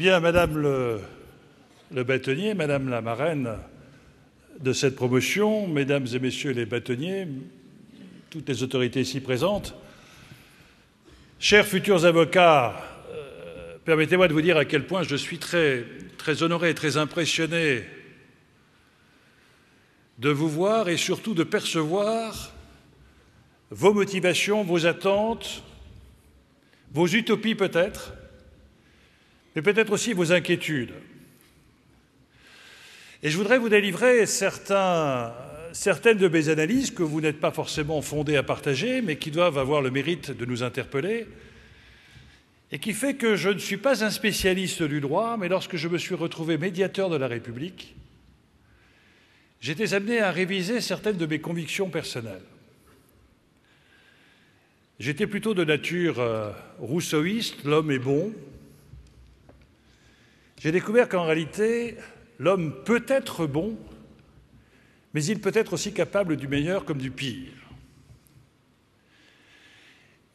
Bien, Madame le bâtonnier, Madame la marraine de cette promotion, Mesdames et Messieurs les bâtonniers, toutes les autorités ici présentes, chers futurs avocats, permettez-moi de vous dire à quel point je suis très honoré, très impressionné de vous voir et surtout de percevoir vos motivations, vos attentes, vos utopies peut-être, mais peut-être aussi vos inquiétudes. Et je voudrais vous délivrer certaines de mes analyses que vous n'êtes pas forcément fondées à partager, mais qui doivent avoir le mérite de nous interpeller, et qui fait que je ne suis pas un spécialiste du droit, mais lorsque je me suis retrouvé médiateur de la République, j'étais amené à réviser certaines de mes convictions personnelles. J'étais plutôt de nature rousseauiste, l'homme est bon. J'ai découvert qu'en réalité, l'homme peut être bon, mais il peut être aussi capable du meilleur comme du pire.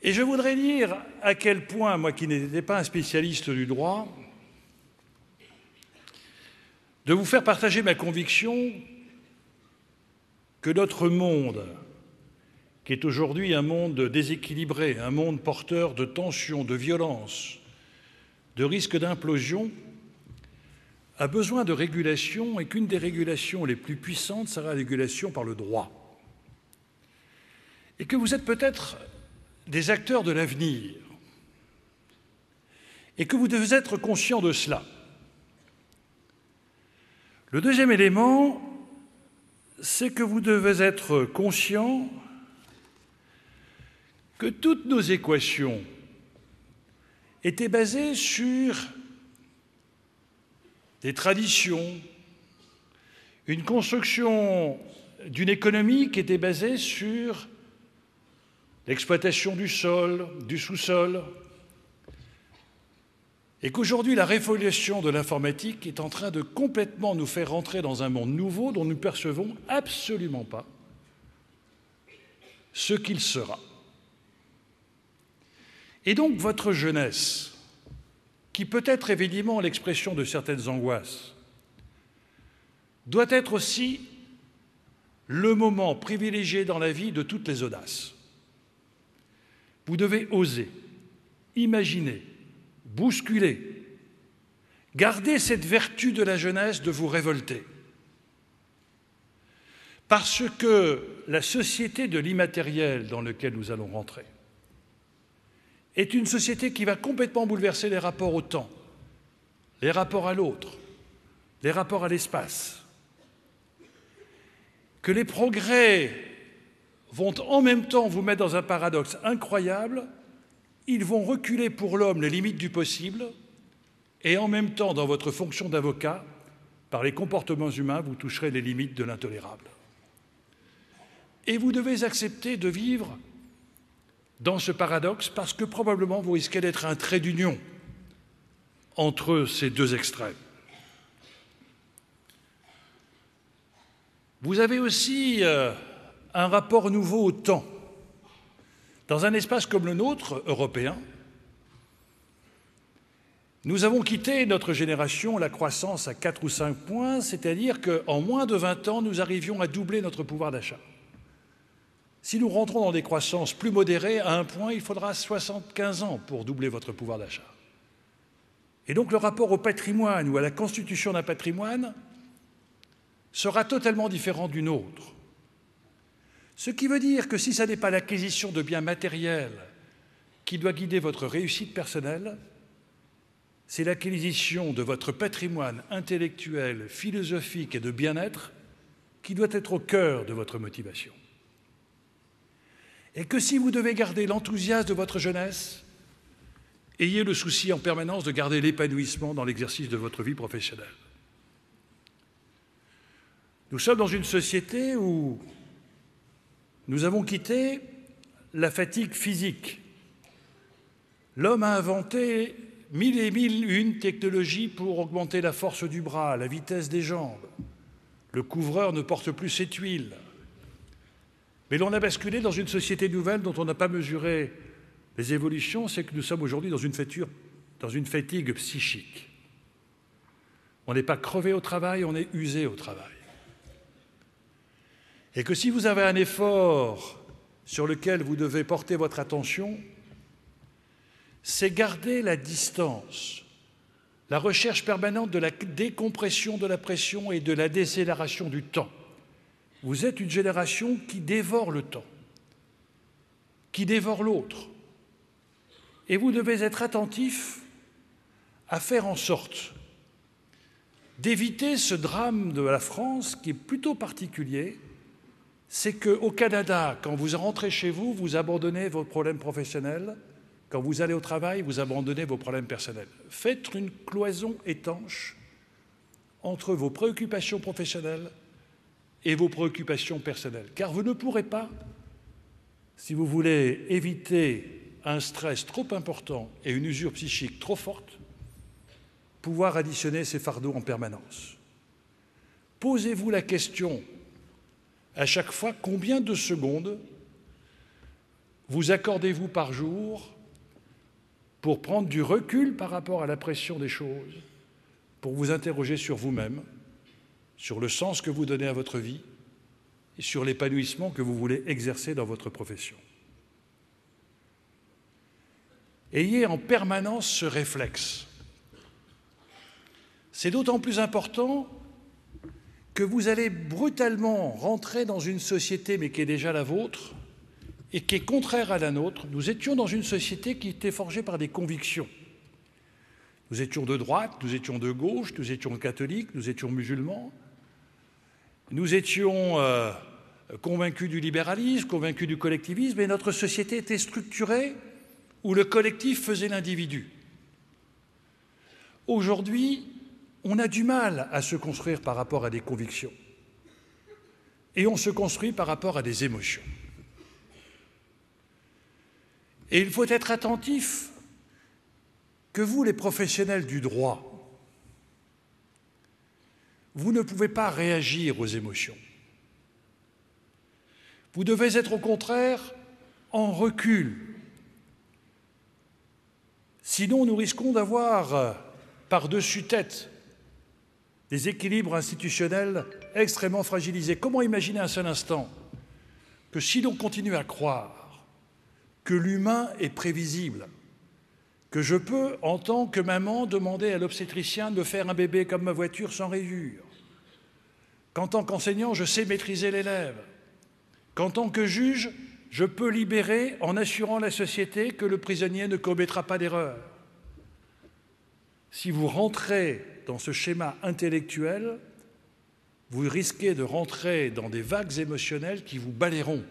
Et je voudrais dire à quel point, moi qui n'étais pas un spécialiste du droit, de vous faire partager ma conviction que notre monde, qui est aujourd'hui un monde déséquilibré, un monde porteur de tensions, de violences, de risques d'implosion, a besoin de régulation et qu'une des régulations les plus puissantes sera la régulation par le droit. Et que vous êtes peut-être des acteurs de l'avenir et que vous devez être conscients de cela. Le deuxième élément, c'est que vous devez être conscients que toutes nos équations étaient basées sur des traditions, une construction d'une économie qui était basée sur l'exploitation du sol, du sous-sol, et qu'aujourd'hui, la révolution de l'informatique est en train de complètement nous faire rentrer dans un monde nouveau dont nous ne percevons absolument pas ce qu'il sera. Et donc, votre jeunesse, qui peut être évidemment l'expression de certaines angoisses, doit être aussi le moment privilégié dans la vie de toutes les audaces. Vous devez oser, imaginer, bousculer, garder cette vertu de la jeunesse de vous révolter. Parce que la société de l'immatériel dans laquelle nous allons rentrer est une société qui va complètement bouleverser les rapports au temps, les rapports à l'autre, les rapports à l'espace. Que les progrès vont en même temps vous mettre dans un paradoxe incroyable, ils vont reculer pour l'homme les limites du possible, et en même temps, dans votre fonction d'avocat, par les comportements humains, vous toucherez les limites de l'intolérable. Et vous devez accepter de vivre dans ce paradoxe parce que probablement vous risquez d'être un trait d'union entre ces deux extrêmes. Vous avez aussi un rapport nouveau au temps. Dans un espace comme le nôtre, européen, nous avons quitté, notre génération, la croissance à 4 ou 5 points, c'est-à-dire qu'en moins de 20 ans, nous arrivions à doubler notre pouvoir d'achat. Si nous rentrons dans des croissances plus modérées, à 1 point, il faudra 75 ans pour doubler votre pouvoir d'achat. Et donc le rapport au patrimoine ou à la constitution d'un patrimoine sera totalement différent du nôtre. Ce qui veut dire que si ce n'est pas l'acquisition de biens matériels qui doit guider votre réussite personnelle, c'est l'acquisition de votre patrimoine intellectuel, philosophique et de bien-être qui doit être au cœur de votre motivation. Et que si vous devez garder l'enthousiasme de votre jeunesse, ayez le souci en permanence de garder l'épanouissement dans l'exercice de votre vie professionnelle. Nous sommes dans une société où nous avons quitté la fatigue physique. L'homme a inventé 1000 et 1001 technologies pour augmenter la force du bras, la vitesse des jambes. Le couvreur ne porte plus ses tuiles. Mais l'on a basculé dans une société nouvelle dont on n'a pas mesuré les évolutions, c'est que nous sommes aujourd'hui dans une fatigue psychique. On n'est pas crevé au travail, on est usé au travail. Et que si vous avez un effort sur lequel vous devez porter votre attention, c'est garder la distance, la recherche permanente de la décompression de la pression et de la décélération du temps. Vous êtes une génération qui dévore le temps, qui dévore l'autre. Et vous devez être attentif à faire en sorte d'éviter ce drame de la France qui est plutôt particulier, c'est qu'au Canada, quand vous rentrez chez vous, vous abandonnez vos problèmes professionnels. Quand vous allez au travail, vous abandonnez vos problèmes personnels. Faites une cloison étanche entre vos préoccupations professionnelles et vos préoccupations personnelles. Car vous ne pourrez pas, si vous voulez éviter un stress trop important et une usure psychique trop forte, pouvoir additionner ces fardeaux en permanence. Posez-vous la question à chaque fois, combien de secondes vous accordez-vous par jour pour prendre du recul par rapport à la pression des choses, pour vous interroger sur vous-même, sur le sens que vous donnez à votre vie et sur l'épanouissement que vous voulez exercer dans votre profession. Ayez en permanence ce réflexe. C'est d'autant plus important que vous allez brutalement rentrer dans une société, mais qui est déjà la vôtre, et qui est contraire à la nôtre. Nous étions dans une société qui était forgée par des convictions. Nous étions de droite, nous étions de gauche, nous étions catholiques, nous étions musulmans. Nous étions convaincus du libéralisme, convaincus du collectivisme, et notre société était structurée où le collectif faisait l'individu. Aujourd'hui, on a du mal à se construire par rapport à des convictions. Et on se construit par rapport à des émotions. Et il faut être attentif que vous, les professionnels du droit, vous ne pouvez pas réagir aux émotions. Vous devez être au contraire en recul. Sinon, nous risquons d'avoir par-dessus tête des équilibres institutionnels extrêmement fragilisés. Comment imaginer un seul instant que si l'on continue à croire que l'humain est prévisible, que je peux, en tant que maman, demander à l'obstétricien de me faire un bébé comme ma voiture sans rayures, qu'en tant qu'enseignant, je sais maîtriser l'élève, qu'en tant que juge, je peux libérer en assurant la société que le prisonnier ne commettra pas d'erreur. Si vous rentrez dans ce schéma intellectuel, vous risquez de rentrer dans des vagues émotionnelles qui vous balayeront,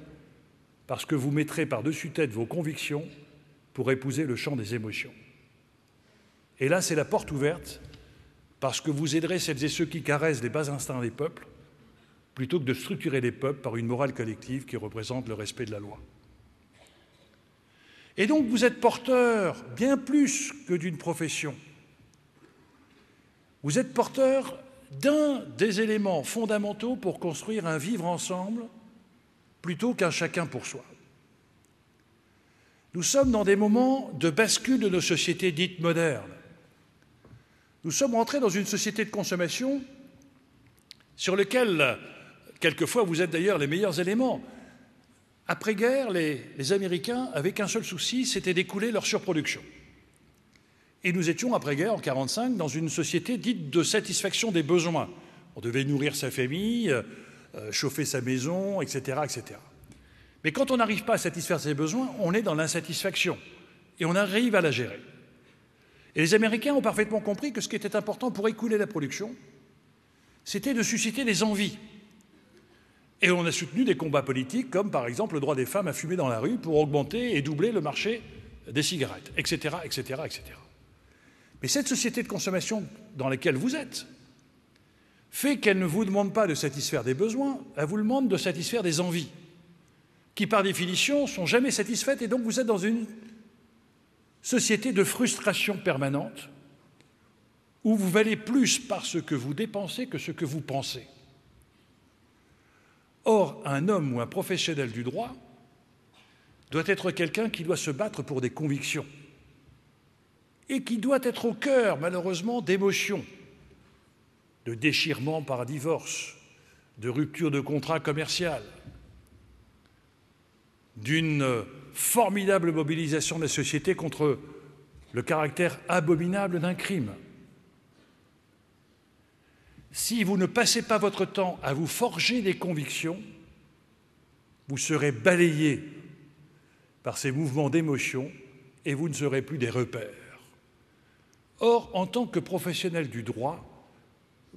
parce que vous mettrez par-dessus tête vos convictions pour épouser le champ des émotions. Et là, c'est la porte ouverte, parce que vous aiderez celles et ceux qui caressent les bas instincts des peuples, plutôt que de structurer les peuples par une morale collective qui représente le respect de la loi. Et donc, vous êtes porteur bien plus que d'une profession. Vous êtes porteur d'un des éléments fondamentaux pour construire un vivre ensemble plutôt qu'un chacun pour soi. Nous sommes dans des moments de bascule de nos sociétés dites modernes. Nous sommes entrés dans une société de consommation sur laquelle, quelquefois, vous êtes d'ailleurs les meilleurs éléments. Après-guerre, les Américains avaient qu'un seul souci, c'était d'écouler leur surproduction. Et nous étions, après-guerre, en 1945, dans une société dite de satisfaction des besoins. On devait nourrir sa famille, chauffer sa maison, etc., etc. Mais quand on n'arrive pas à satisfaire ses besoins, on est dans l'insatisfaction. Et on arrive à la gérer. Et les Américains ont parfaitement compris que ce qui était important pour écouler la production, c'était de susciter des envies. Et on a soutenu des combats politiques, comme par exemple le droit des femmes à fumer dans la rue pour augmenter et doubler le marché des cigarettes, etc., etc., etc. Mais cette société de consommation dans laquelle vous êtes fait qu'elle ne vous demande pas de satisfaire des besoins, elle vous demande de satisfaire des envies, qui par définition ne sont jamais satisfaites, et donc vous êtes dans une société de frustration permanente, où vous valez plus par ce que vous dépensez que ce que vous pensez. Or, un homme ou un professionnel du droit doit être quelqu'un qui doit se battre pour des convictions et qui doit être au cœur, malheureusement, d'émotions. de déchirement par divorce, de rupture de contrat commercial, d'une formidable mobilisation de la société contre le caractère abominable d'un crime. Si vous ne passez pas votre temps à vous forger des convictions, vous serez balayé par ces mouvements d'émotion et vous ne serez plus des repères. Or, en tant que professionnel du droit,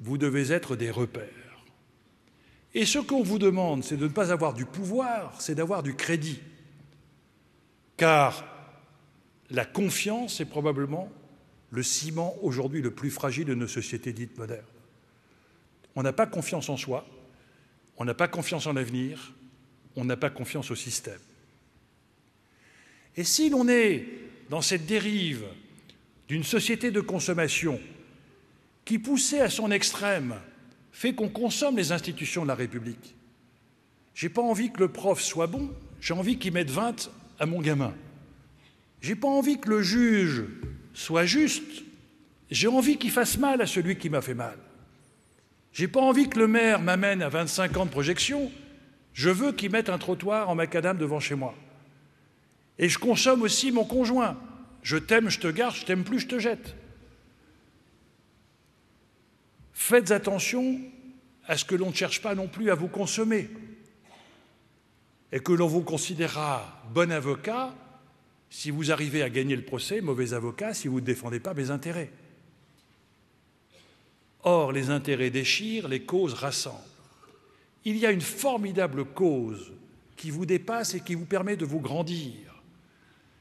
vous devez être des repères. Et ce qu'on vous demande, c'est de ne pas avoir du pouvoir, c'est d'avoir du crédit. Car la confiance est probablement le ciment aujourd'hui le plus fragile de nos sociétés dites modernes. On n'a pas confiance en soi, on n'a pas confiance en l'avenir, on n'a pas confiance au système. Et si l'on est dans cette dérive d'une société de consommation qui, poussée à son extrême, fait qu'on consomme les institutions de la République, j'ai pas envie que le prof soit bon, j'ai envie qu'il mette 20 à mon gamin. J'ai pas envie que le juge soit juste, j'ai envie qu'il fasse mal à celui qui m'a fait mal. J'ai pas envie que le maire m'amène à 25 ans de projection, je veux qu'il mette un trottoir en macadam devant chez moi. Et je consomme aussi mon conjoint. Je t'aime, je te garde, je t'aime plus, je te jette. Faites attention à ce que l'on ne cherche pas non plus à vous consommer et que l'on vous considérera bon avocat si vous arrivez à gagner le procès, mauvais avocat si vous ne défendez pas mes intérêts. Or, les intérêts déchirent, les causes rassemblent. Il y a une formidable cause qui vous dépasse et qui vous permet de vous grandir.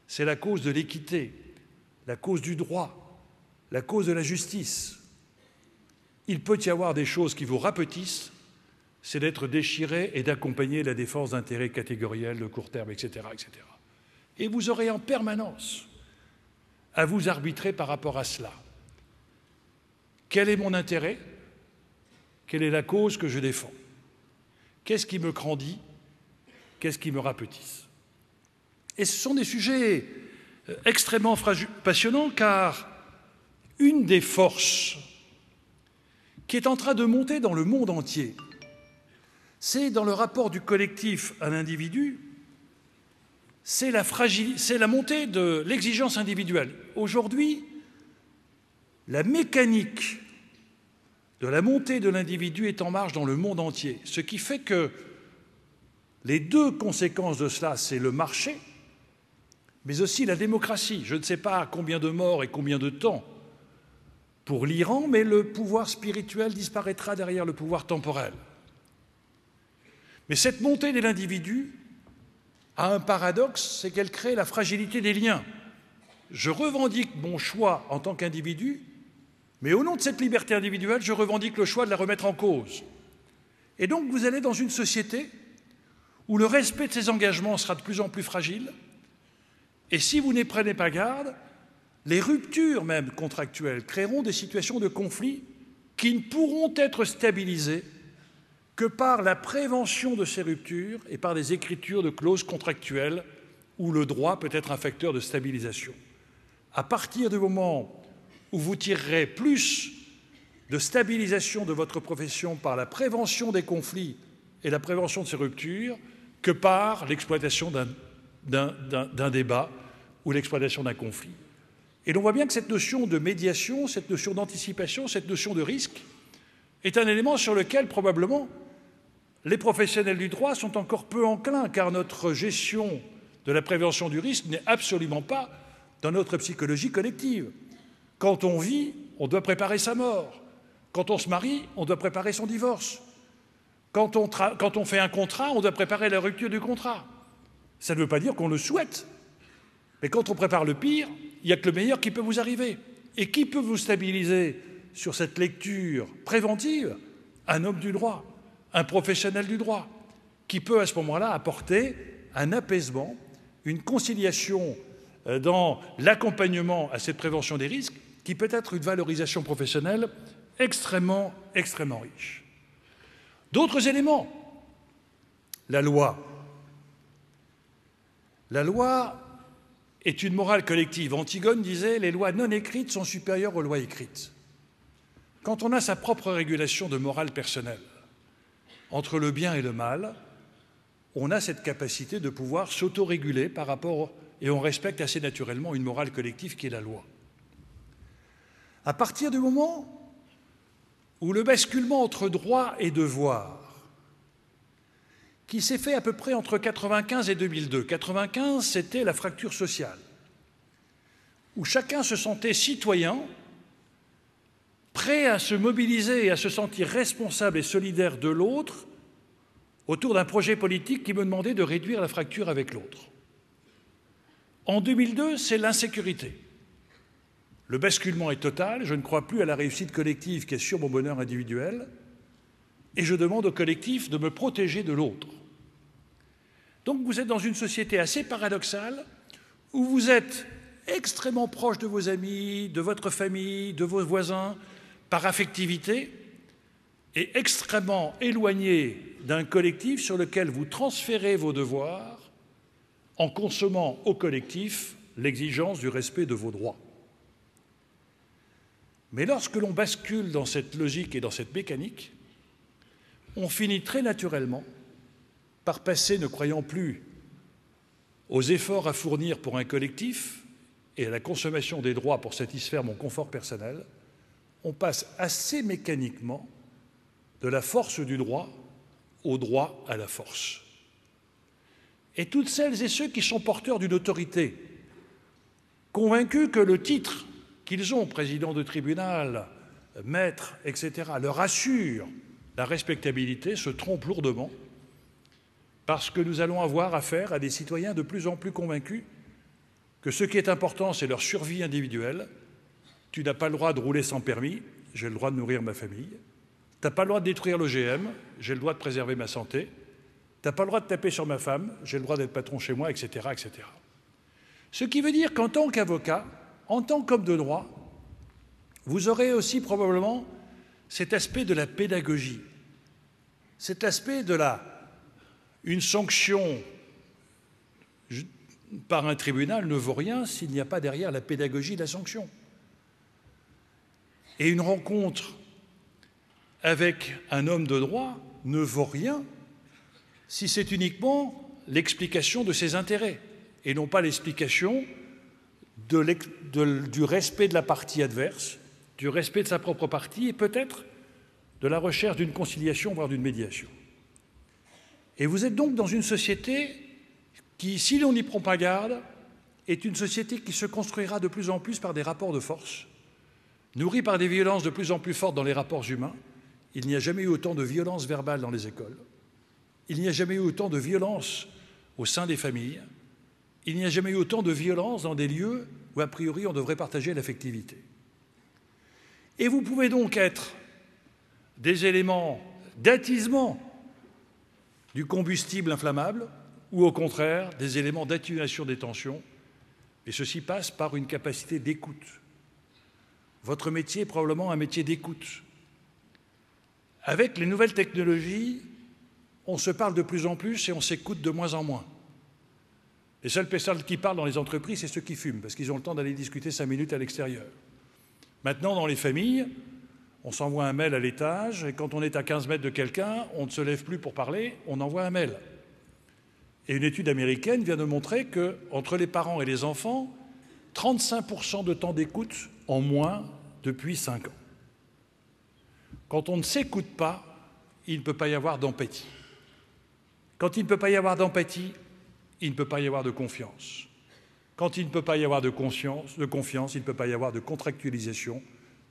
C'est la cause de l'équité, la cause du droit, la cause de la justice. Il peut y avoir des choses qui vous rapetissent, c'est d'être déchiré et d'accompagner la défense d'intérêts catégoriels de court terme, etc., etc. Et vous aurez en permanence à vous arbitrer par rapport à cela. Quel est mon intérêt? Quelle est la cause que je défends? Qu'est-ce qui me grandit? Qu'est-ce qui me rapetisse? Et ce sont des sujets extrêmement passionnants, car une des forces qui est en train de monter dans le monde entier, c'est dans le rapport du collectif à l'individu, c'est la montée de l'exigence individuelle. Aujourd'hui, la mécanique de la montée de l'individu est en marche dans le monde entier, ce qui fait que les deux conséquences de cela, c'est le marché, mais aussi la démocratie. Je ne sais pas combien de morts et combien de temps pour l'Iran, mais le pouvoir spirituel disparaîtra derrière le pouvoir temporel. Mais cette montée de l'individu a un paradoxe, c'est qu'elle crée la fragilité des liens. Je revendique mon choix en tant qu'individu, mais au nom de cette liberté individuelle, je revendique le choix de la remettre en cause. Et donc vous allez dans une société où le respect de ces engagements sera de plus en plus fragile, et si vous n'y prenez pas garde, les ruptures même contractuelles créeront des situations de conflit qui ne pourront être stabilisées que par la prévention de ces ruptures et par des écritures de clauses contractuelles où le droit peut être un facteur de stabilisation. À partir du moment où vous tirerez plus de stabilisation de votre profession par la prévention des conflits et la prévention de ces ruptures que par l'exploitation d'un débat ou l'exploitation d'un conflit. Et l'on voit bien que cette notion de médiation, cette notion d'anticipation, cette notion de risque est un élément sur lequel probablement les professionnels du droit sont encore peu enclins, car notre gestion de la prévention du risque n'est absolument pas dans notre psychologie collective. Quand on vit, on doit préparer sa mort. Quand on se marie, on doit préparer son divorce. Quand on fait un contrat, on doit préparer la rupture du contrat. Ça ne veut pas dire qu'on le souhaite. Mais quand on prépare le pire, il n'y a que le meilleur qui peut vous arriver. Et qui peut vous stabiliser sur cette lecture préventive? Un homme du droit, un professionnel du droit, qui peut à ce moment-là apporter un apaisement, une conciliation dans l'accompagnement à cette prévention des risques, qui peut être une valorisation professionnelle extrêmement, extrêmement riche. D'autres éléments. La loi. La loi est une morale collective. Antigone disait « Les lois non écrites sont supérieures aux lois écrites ». quand on a sa propre régulation de morale personnelle, entre le bien et le mal, on a cette capacité de pouvoir s'autoréguler par rapport, et on respecte assez naturellement une morale collective qui est la loi. À partir du moment où le basculement entre droit et devoir, qui s'est fait à peu près entre 1995 et 2002. 1995, c'était la fracture sociale, où chacun se sentait citoyen, prêt à se mobiliser et à se sentir responsable et solidaire de l'autre autour d'un projet politique qui me demandait de réduire la fracture avec l'autre. En 2002, c'est l'insécurité. Le basculement est total, je ne crois plus à la réussite collective qui assure mon bonheur individuel, et je demande au collectif de me protéger de l'autre. Donc vous êtes dans une société assez paradoxale, où vous êtes extrêmement proche de vos amis, de votre famille, de vos voisins, par affectivité, et extrêmement éloigné d'un collectif sur lequel vous transférez vos devoirs en consommant au collectif l'exigence du respect de vos droits. Mais lorsque l'on bascule dans cette logique et dans cette mécanique, on finit très naturellement par passer, ne croyant plus aux efforts à fournir pour un collectif et à la consommation des droits pour satisfaire mon confort personnel, on passe assez mécaniquement de la force du droit au droit à la force. Et toutes celles et ceux qui sont porteurs d'une autorité, convaincus que le titre qu'ils ont, président de tribunal, maître, etc., leur assure la respectabilité, se trompent lourdement, parce que nous allons avoir affaire à des citoyens de plus en plus convaincus que ce qui est important, c'est leur survie individuelle. Tu n'as pas le droit de rouler sans permis, j'ai le droit de nourrir ma famille. Tu n'as pas le droit de détruire l'OGM, j'ai le droit de préserver ma santé. Tu n'as pas le droit de taper sur ma femme, j'ai le droit d'être patron chez moi, etc., etc. Ce qui veut dire qu'en tant qu'avocat, en tant qu'homme de droit, vous aurez aussi probablement cet aspect de la pédagogie, cet aspect de une sanction par un tribunal ne vaut rien s'il n'y a pas derrière la pédagogie de la sanction. Et une rencontre avec un homme de droit ne vaut rien si c'est uniquement l'explication de ses intérêts et non pas l'explication du respect de la partie adverse, du respect de sa propre partie et peut-être de la recherche d'une conciliation, voire d'une médiation. Et vous êtes donc dans une société qui, si l'on n'y prend pas garde, est une société qui se construira de plus en plus par des rapports de force, nourris par des violences de plus en plus fortes dans les rapports humains. Il n'y a jamais eu autant de violences verbales dans les écoles. Il n'y a jamais eu autant de violences au sein des familles. Il n'y a jamais eu autant de violences dans des lieux où, a priori, on devrait partager l'affectivité. Et vous pouvez donc être des éléments d'attisement du combustible inflammable ou, au contraire, des éléments d'atténuation des tensions. Et ceci passe par une capacité d'écoute. Votre métier est probablement un métier d'écoute. Avec les nouvelles technologies, on se parle de plus en plus et on s'écoute de moins en moins. Les seules personnes qui parlent dans les entreprises, c'est ceux qui fument, parce qu'ils ont le temps d'aller discuter 5 minutes à l'extérieur. Maintenant, dans les familles, on s'envoie un mail à l'étage, et quand on est à 15 mètres de quelqu'un, on ne se lève plus pour parler, on envoie un mail. Et une étude américaine vient de montrer qu'entre les parents et les enfants, 35% de temps d'écoute en moins depuis 5 ans. Quand on ne s'écoute pas, il ne peut pas y avoir d'empathie. Quand il ne peut pas y avoir d'empathie, il ne peut pas y avoir de confiance. Quand il ne peut pas y avoir de confiance, il ne peut pas y avoir de contractualisation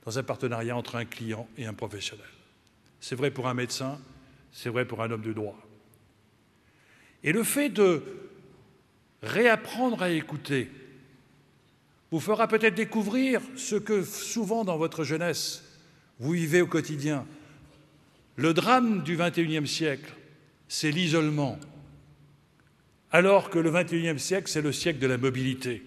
dans un partenariat entre un client et un professionnel. C'est vrai pour un médecin, c'est vrai pour un homme de droit. Et le fait de réapprendre à écouter vous fera peut-être découvrir ce que souvent dans votre jeunesse, vous vivez au quotidien. Le drame du XXIe siècle, c'est l'isolement, alors que le XXIe siècle, c'est le siècle de la mobilité.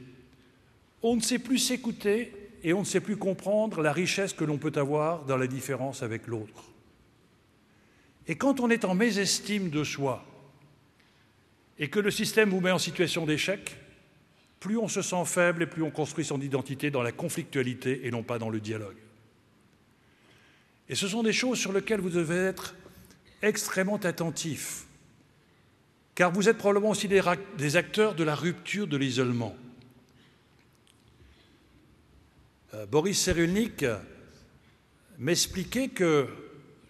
On ne sait plus s'écouter et on ne sait plus comprendre la richesse que l'on peut avoir dans la différence avec l'autre. Et quand on est en mésestime de soi et que le système vous met en situation d'échec, plus on se sent faible et plus on construit son identité dans la conflictualité et non pas dans le dialogue. Et ce sont des choses sur lesquelles vous devez être extrêmement attentifs, car vous êtes probablement aussi des acteurs de la rupture de l'isolement. Boris Cyrulnik m'expliquait que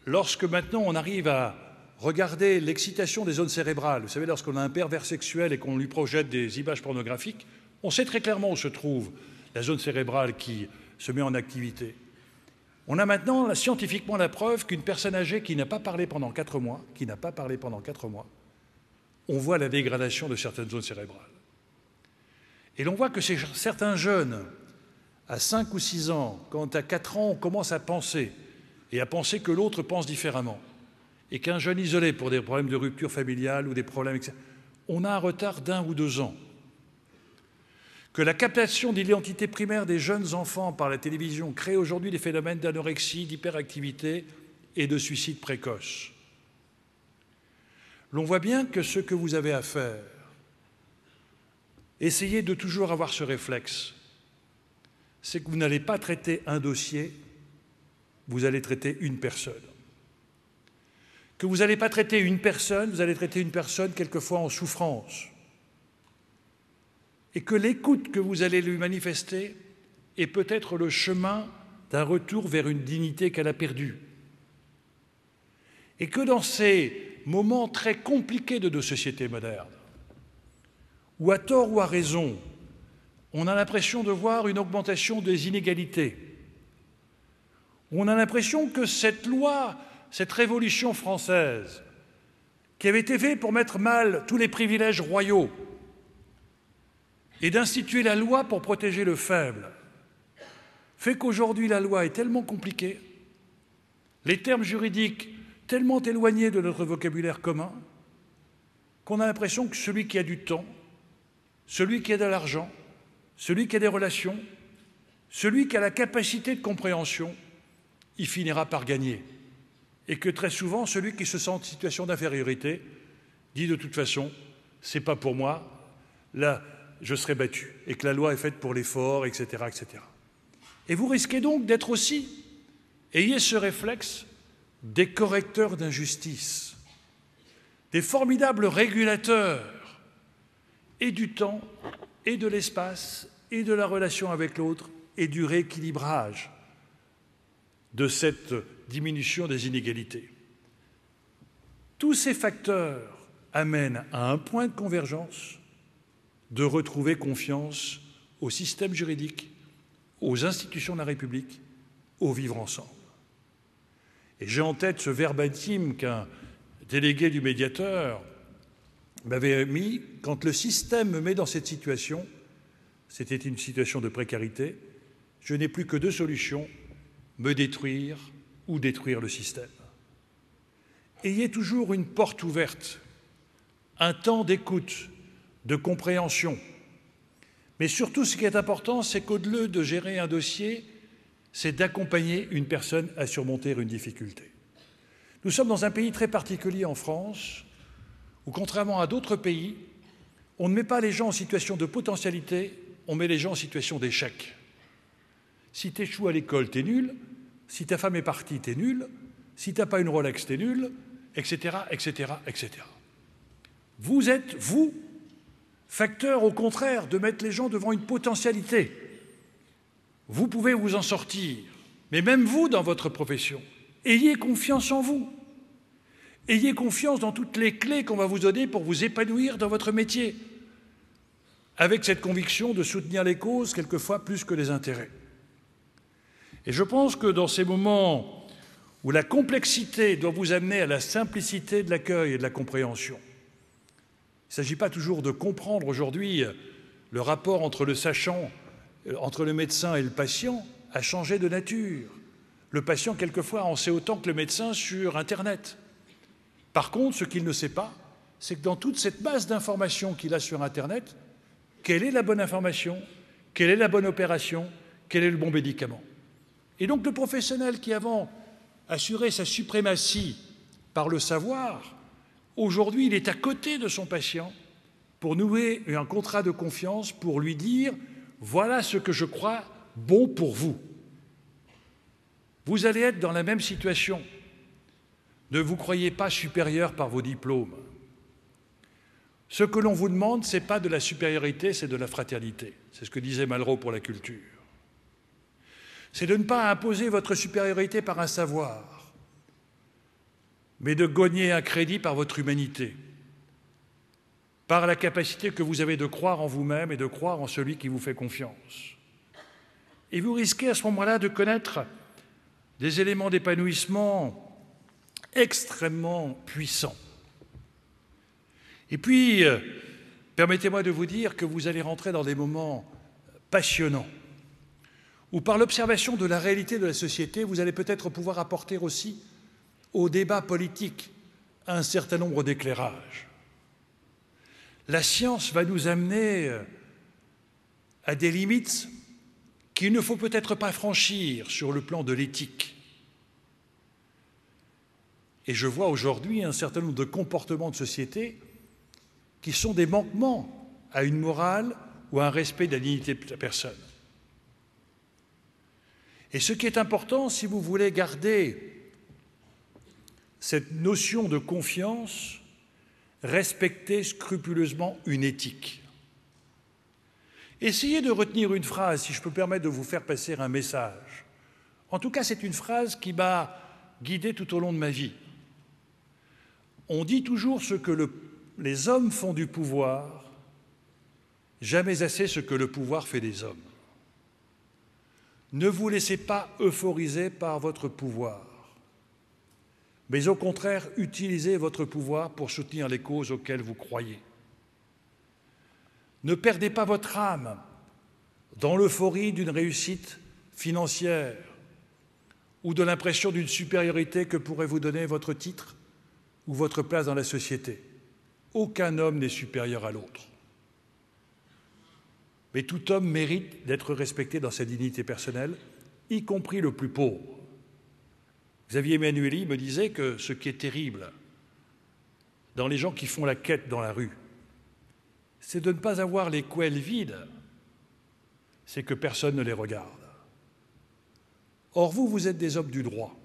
lorsque maintenant on arrive à regarder l'excitation des zones cérébrales, vous savez, lorsqu'on a un pervers sexuel et qu'on lui projette des images pornographiques, on sait très clairement où se trouve la zone cérébrale qui se met en activité. On a maintenant scientifiquement la preuve qu'une personne âgée qui n'a pas parlé pendant 4 mois, on voit la dégradation de certaines zones cérébrales. Et l'on voit que certains jeunes, à 5 ou 6 ans, quand à 4 ans on commence à penser, et à penser que l'autre pense différemment, et qu'un jeune isolé pour des problèmes de rupture familiale ou des problèmes, etc., on a un retard d'1 ou 2 ans. Que la captation d'identité primaire des jeunes enfants par la télévision crée aujourd'hui des phénomènes d'anorexie, d'hyperactivité et de suicide précoce. L'on voit bien que ce que vous avez à faire, essayez de toujours avoir ce réflexe, c'est que vous n'allez pas traiter un dossier, vous allez traiter une personne. Que vous n'allez pas traiter une personne, vous allez traiter une personne quelquefois en souffrance. Et que l'écoute que vous allez lui manifester est peut-être le chemin d'un retour vers une dignité qu'elle a perdue. Et que dans ces moments très compliqués de nos sociétés modernes, où à tort ou à raison, on a l'impression de voir une augmentation des inégalités, où on a l'impression que cette loi, cette révolution française, qui avait été faite pour mettre mal tous les privilèges royaux, et d'instituer la loi pour protéger le faible, fait qu'aujourd'hui la loi est tellement compliquée, les termes juridiques tellement éloignés de notre vocabulaire commun, qu'on a l'impression que celui qui a du temps, celui qui a de l'argent, celui qui a des relations, celui qui a la capacité de compréhension, il finira par gagner. Et que très souvent, celui qui se sent en situation d'infériorité dit de toute façon, c'est pas pour moi, là, je serai battu, et que la loi est faite pour les forts, etc., etc. Et vous risquez donc d'être aussi, ayez ce réflexe, des correcteurs d'injustice, des formidables régulateurs, et du temps, et de l'espace, et de la relation avec l'autre, et du rééquilibrage de cette diminution des inégalités. Tous ces facteurs amènent à un point de convergence de retrouver confiance au système juridique, aux institutions de la République, au vivre ensemble. Et j'ai en tête ce verbatim qu'un délégué du médiateur m'avait mis quand le système me met dans cette situation, c'était une situation de précarité, je n'ai plus que 2 solutions, me détruire ou détruire le système. Ayez toujours une porte ouverte, un temps d'écoute, de compréhension. Mais surtout, ce qui est important, c'est qu'au-delà de gérer un dossier, c'est d'accompagner une personne à surmonter une difficulté. Nous sommes dans un pays très particulier en France, où, contrairement à d'autres pays, on ne met pas les gens en situation de potentialité, on met les gens en situation d'échec. Si tu échoues à l'école, tu es nul. Si ta femme est partie, tu es nul. Si tu n'as pas une Rolex, tu es nul, etc., etc., etc. Vous êtes, vous, facteur, au contraire, de mettre les gens devant une potentialité. Vous pouvez vous en sortir, mais même vous, dans votre profession, ayez confiance en vous. Ayez confiance dans toutes les clés qu'on va vous donner pour vous épanouir dans votre métier, avec cette conviction de soutenir les causes, quelquefois plus que les intérêts. Et je pense que dans ces moments où la complexité doit vous amener à la simplicité de l'accueil et de la compréhension, il ne s'agit pas toujours de comprendre aujourd'hui le rapport entre le sachant, entre le médecin et le patient a changé de nature. Le patient, quelquefois, en sait autant que le médecin sur Internet. Par contre, ce qu'il ne sait pas, c'est que dans toute cette masse d'informations qu'il a sur Internet, quelle est la bonne information, quelle est la bonne opération, quel est le bon médicament. Et donc le professionnel qui avant assurait sa suprématie par le savoir, aujourd'hui il est à côté de son patient pour nouer un contrat de confiance, pour lui dire « voilà ce que je crois bon pour vous ». Vous allez être dans la même situation. Ne vous croyez pas supérieur par vos diplômes. Ce que l'on vous demande, ce n'est pas de la supériorité, c'est de la fraternité. C'est ce que disait Malraux pour la culture. C'est de ne pas imposer votre supériorité par un savoir, mais de gagner un crédit par votre humanité, par la capacité que vous avez de croire en vous-même et de croire en celui qui vous fait confiance. Et vous risquez à ce moment-là de connaître des éléments d'épanouissement extrêmement puissants. Et puis, permettez-moi de vous dire que vous allez rentrer dans des moments passionnants, où par l'observation de la réalité de la société, vous allez peut-être pouvoir apporter aussi au débat politique un certain nombre d'éclairages. La science va nous amener à des limites qu'il ne faut peut-être pas franchir sur le plan de l'éthique. Et je vois aujourd'hui un certain nombre de comportements de société qui sont des manquements à une morale ou à un respect de la dignité de la personne. Et ce qui est important, si vous voulez garder cette notion de confiance, respectez scrupuleusement une éthique. Essayez de retenir une phrase, si je peux permettre de vous faire passer un message. En tout cas, c'est une phrase qui m'a guidé tout au long de ma vie. On dit toujours ce que les hommes font du pouvoir, jamais assez ce que le pouvoir fait des hommes. Ne vous laissez pas euphoriser par votre pouvoir, mais au contraire, utilisez votre pouvoir pour soutenir les causes auxquelles vous croyez. Ne perdez pas votre âme dans l'euphorie d'une réussite financière ou de l'impression d'une supériorité que pourrait vous donner votre titre ou votre place dans la société. Aucun homme n'est supérieur à l'autre. Mais tout homme mérite d'être respecté dans sa dignité personnelle, y compris le plus pauvre. Xavier Emmanuelli me disait que ce qui est terrible dans les gens qui font la quête dans la rue, c'est de ne pas avoir les couelles vides, c'est que personne ne les regarde. Or, vous êtes des hommes du droit.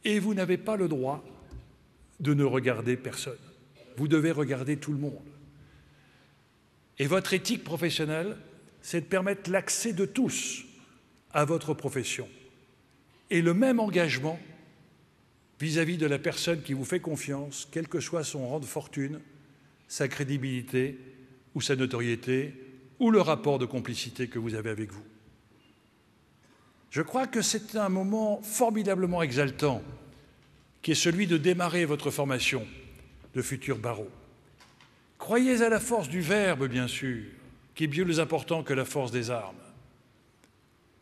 Et vous n'avez pas le droit de ne regarder personne. Vous devez regarder tout le monde. Et votre éthique professionnelle, c'est de permettre l'accès de tous à votre profession et le même engagement vis-à-vis de la personne qui vous fait confiance, quel que soit son rang de fortune, sa crédibilité ou sa notoriété ou le rapport de complicité que vous avez avec vous. Je crois que c'est un moment formidablement exaltant qui est celui de démarrer votre formation de futur barreau. Croyez à la force du verbe, bien sûr, qui est bien plus important que la force des armes.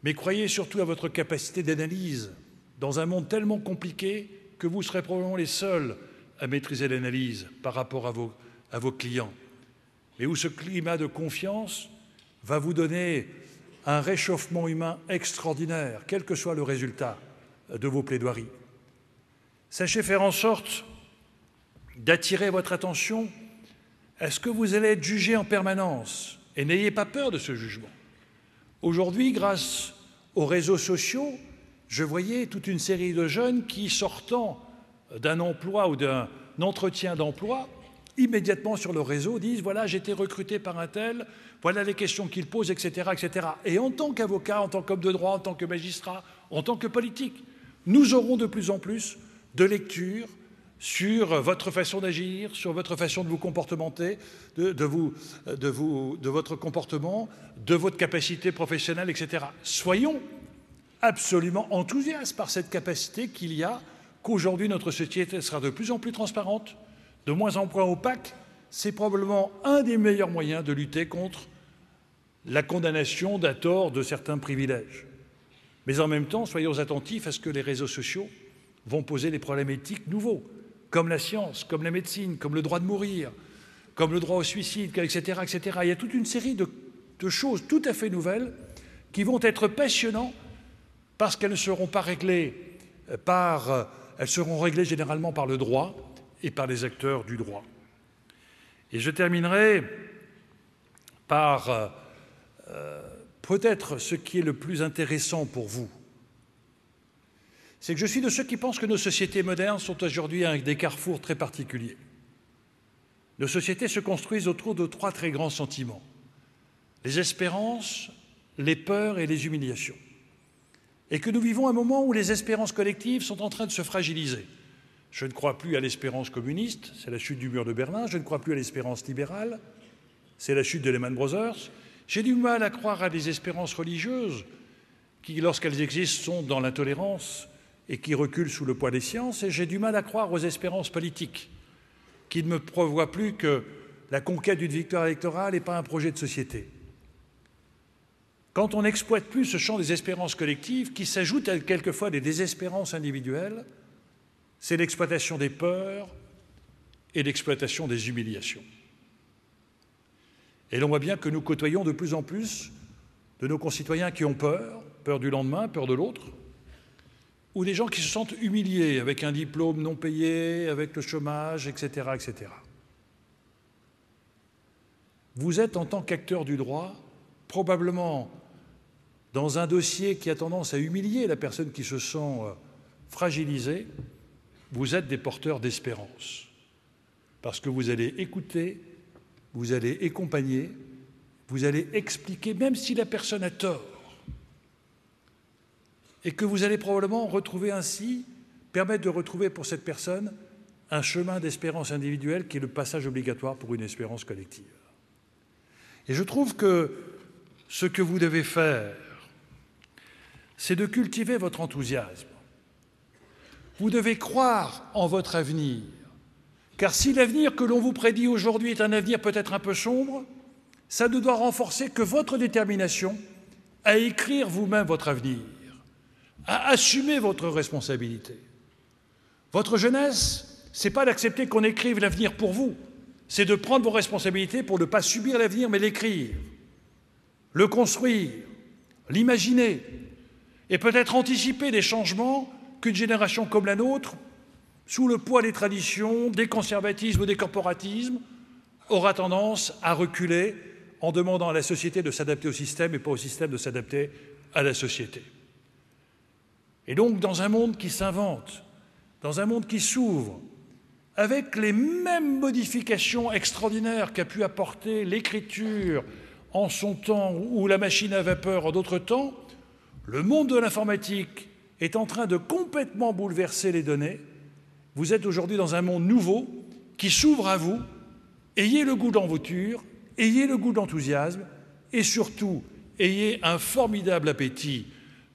Mais croyez surtout à votre capacité d'analyse dans un monde tellement compliqué que vous serez probablement les seuls à maîtriser l'analyse par rapport à vos clients. Mais où ce climat de confiance va vous donner un réchauffement humain extraordinaire, quel que soit le résultat de vos plaidoiries. Sachez faire en sorte d'attirer votre attention à ce que vous allez être jugé en permanence et n'ayez pas peur de ce jugement. Aujourd'hui, grâce aux réseaux sociaux, je voyais toute une série de jeunes qui, sortant d'un emploi ou d'un entretien d'emploi, immédiatement sur le réseau disent « voilà, j'ai été recruté par un tel, voilà les questions qu'il pose, etc. etc. » Et en tant qu'avocat, en tant qu'homme de droit, en tant que magistrat, en tant que politique, nous aurons de plus en plus de lectures sur votre façon d'agir, sur votre façon de vous comportementer, de votre comportement, de votre capacité professionnelle, etc. Soyons absolument enthousiastes par cette capacité qu'il y a, qu'aujourd'hui notre société sera de plus en plus transparente, de moins en moins opaque. C'est probablement un des meilleurs moyens de lutter contre la condamnation d'un tort de certains privilèges. Mais en même temps, soyons attentifs à ce que les réseaux sociaux vont poser des problèmes éthiques nouveaux, comme la science, comme la médecine, comme le droit de mourir, comme le droit au suicide, etc. etc. Il y a toute une série de choses tout à fait nouvelles qui vont être passionnantes parce qu'elles ne seront pas réglées elles seront réglées généralement par le droit et par les acteurs du droit. Et je terminerai par peut-être ce qui est le plus intéressant pour vous c'est que je suis de ceux qui pensent que nos sociétés modernes sont aujourd'hui à des carrefours très particuliers. Nos sociétés se construisent autour de 3 très grands sentiments: les espérances, les peurs et les humiliations. Et que nous vivons un moment où les espérances collectives sont en train de se fragiliser. Je ne crois plus à l'espérance communiste, c'est la chute du mur de Berlin. Je ne crois plus à l'espérance libérale, c'est la chute de Lehman Brothers. J'ai du mal à croire à des espérances religieuses qui, lorsqu'elles existent, sont dans l'intolérance et qui reculent sous le poids des sciences. Et j'ai du mal à croire aux espérances politiques qui ne me prévoient plus que la conquête d'une victoire électorale et pas un projet de société. Quand on n'exploite plus ce champ des espérances collectives, qui s'ajoutent à quelquefois des désespérances individuelles, c'est l'exploitation des peurs et l'exploitation des humiliations. Et l'on voit bien que nous côtoyons de plus en plus de nos concitoyens qui ont peur, peur du lendemain, peur de l'autre, ou des gens qui se sentent humiliés avec un diplôme non payé, avec le chômage, etc., etc. Vous êtes, en tant qu'acteur du droit, probablement dans un dossier qui a tendance à humilier la personne qui se sent fragilisée. Vous êtes des porteurs d'espérance, parce que vous allez écouter, vous allez accompagner, vous allez expliquer, même si la personne a tort, et que vous allez probablement retrouver ainsi, permettre de retrouver pour cette personne un chemin d'espérance individuelle qui est le passage obligatoire pour une espérance collective. Et je trouve que ce que vous devez faire, c'est de cultiver votre enthousiasme. Vous devez croire en votre avenir, car si l'avenir que l'on vous prédit aujourd'hui est un avenir peut-être un peu sombre, ça ne doit renforcer que votre détermination à écrire vous-même votre avenir, à assumer votre responsabilité. Votre jeunesse, ce n'est pas d'accepter qu'on écrive l'avenir pour vous, c'est de prendre vos responsabilités pour ne pas subir l'avenir, mais l'écrire, le construire, l'imaginer, et peut-être anticiper des changements qu'une génération comme la nôtre, sous le poids des traditions, des conservatismes ou des corporatismes, aura tendance à reculer en demandant à la société de s'adapter au système et pas au système de s'adapter à la société. Et donc, dans un monde qui s'invente, dans un monde qui s'ouvre, avec les mêmes modifications extraordinaires qu'a pu apporter l'écriture en son temps ou la machine à vapeur en d'autres temps, le monde de l'informatique est en train de complètement bouleverser les données. Vous êtes aujourd'hui dans un monde nouveau qui s'ouvre à vous. Ayez le goût d'aventure, ayez le goût d'enthousiasme et surtout, ayez un formidable appétit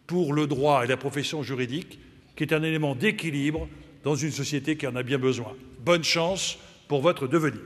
pour le droit et la profession juridique, qui est un élément d'équilibre dans une société qui en a bien besoin. Bonne chance pour votre devenir.